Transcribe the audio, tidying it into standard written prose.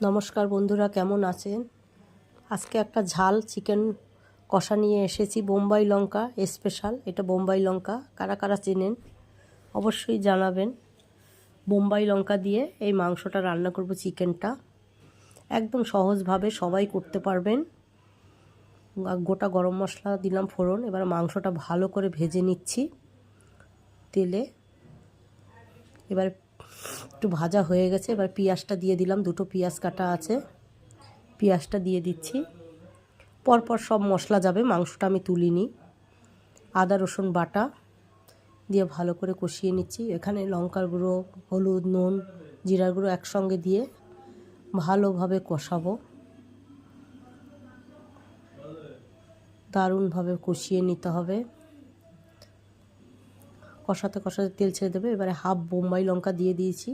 নমস্কার বন্ধুরা, কেমন আছেন? আজকে একটা ঝাল চিকেন কষা নিয়ে এসেছি। বোম্বাই লঙ্কা স্পেশাল। এটা বোম্বাই লঙ্কা, কারা কারা চেনেন অবশ্যই জানাবেন। বোম্বাই লঙ্কা দিয়ে এই মাংসটা রান্না করব, চিকেনটা একদম সহজভাবে সবাই করতে পারবেন। গোটা গরম মশলা দিলাম ফোড়ন। এবার মাংসটা ভালো করে ভেজে নিচ্ছি তেলে। এবার একটু ভাজা হয়ে গেছে, এবার পেঁয়াজটা দিয়ে দিলাম। দুটো পেঁয়াজ কাটা আছে, পেঁয়াজটা দিয়ে দিচ্ছি। পরপর সব মশলা যাবে, মাংসটা আমি তুলিনি। আদা রসুন বাটা দিয়ে ভালো করে কষিয়ে নিচ্ছি। এখানে লঙ্কার গুঁড়ো, হলুদ, নুন, জিরার গুঁড়ো একসঙ্গে দিয়ে ভালোভাবে কষাবো। দারুণভাবে কষিয়ে নিতে হবে। কষাতে কষাতে তেল ছেড়ে দেবে। এবারে হাফ বোম্বাই লঙ্কা দিয়ে দিয়েছি,